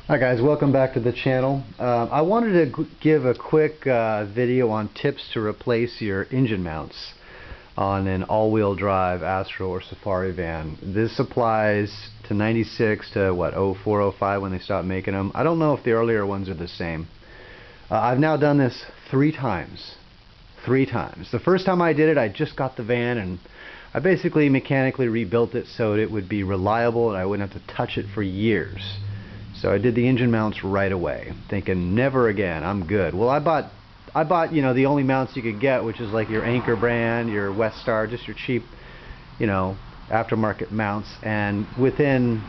Hi guys, welcome back to the channel. I wanted to give a quick video on tips to replace your engine mounts on an all-wheel drive Astro or Safari van. This applies to 96 to what, 04, 05 when they stopped making them. I don't know if the earlier ones are the same. I've now done this three times. The first time I did it, I just got the van and I basically mechanically rebuilt it so it would be reliable and I wouldn't have to touch it for years. So I did the engine mounts right away, thinking never again, I'm good. Well, I bought you know, the only mounts you could get, which is like your Anchor brand, your Westar, just your cheap, you know, aftermarket mounts. And within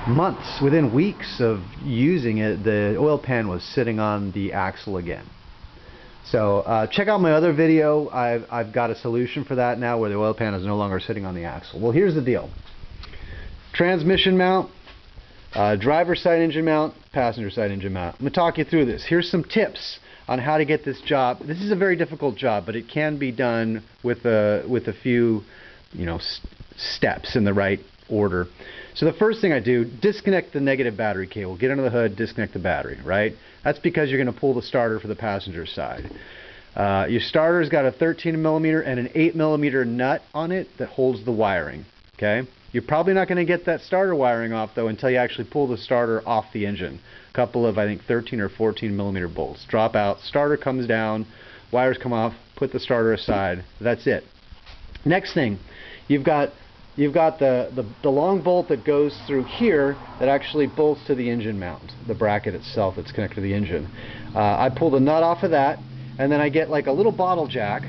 months, within weeks of using it, the oil pan was sitting on the axle again. So check out my other video. I've got a solution for that now, where the oil pan is no longer sitting on the axle. Well, here's the deal. Transmission mount. Driver's side engine mount, passenger side engine mount. I'm going to talk you through this. Here's some tips on how to get this job. This is a very difficult job, but it can be done with a few, you know, steps in the right order. So the first thing I do, disconnect the negative battery cable. Get under the hood, disconnect the battery, right? That's because you're going to pull the starter for the passenger side. Your starter's got a 13mm and an 8mm nut on it that holds the wiring, okay? You're probably not going to get that starter wiring off, though, until you actually pull the starter off the engine. A couple of, I think, 13 or 14mm bolts drop out, starter comes down, wires come off, put the starter aside. That's it. Next thing, you've got the long bolt that goes through here that actually bolts to the engine mount, the bracket itself that's connected to the engine. I pull the nut off of that, and then I get like a little bottle jack,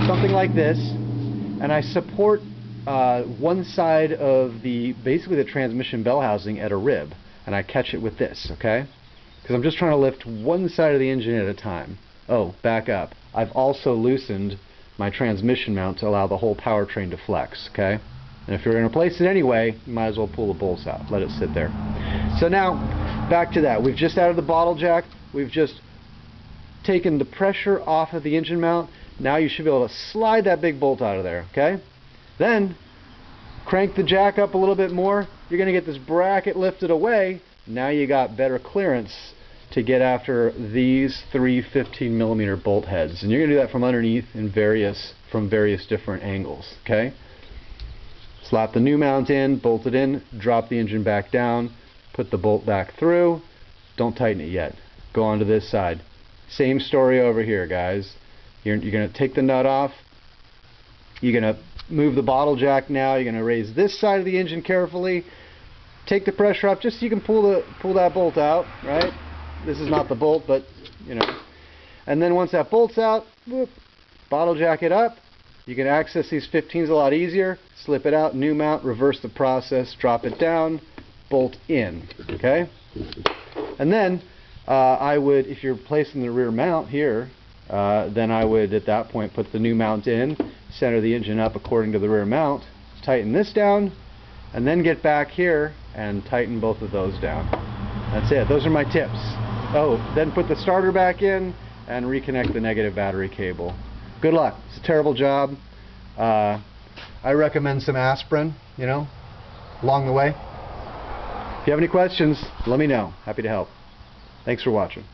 something like this, and I support one side of basically the transmission bell housing at a rib, and I catch it with this, okay? Because I'm just trying to lift one side of the engine at a time. Oh, back up. I've also loosened my transmission mount to allow the whole powertrain to flex, okay? And if you're going to replace it anyway, you might as well pull the bolts out. Let it sit there. So now, back to that. We've just added the bottle jack. We've just taken the pressure off of the engine mount. Now you should be able to slide that big bolt out of there, okay? Then crank the jack up a little bit more. You're going to get this bracket lifted away. Now you got better clearance to get after these three 15mm bolt heads, and you're going to do that from underneath from various different angles. Okay. Slap the new mount in, bolt it in, drop the engine back down, put the bolt back through. Don't tighten it yet. Go on to this side. Same story over here, guys. You're going to take the nut off. You're going to move the bottle jack now. You're going to raise this side of the engine carefully. Take the pressure up just so you can pull that bolt out, right? This is not the bolt, but you know. And then once that bolt's out, whoop, bottle jack it up. You can access these 15s a lot easier. Slip it out, new mount, reverse the process, drop it down, bolt in. Okay? And then I would, if you're placing the rear mount here, then I would at that point put the new mount in, center the engine up according to the rear mount, tighten this down, and then get back here and tighten both of those down. That's it. Those are my tips. Oh, then put the starter back in and reconnect the negative battery cable. Good luck. It's a terrible job. I recommend some aspirin, you know, along the way. If you have any questions, let me know. Happy to help. Thanks for watching.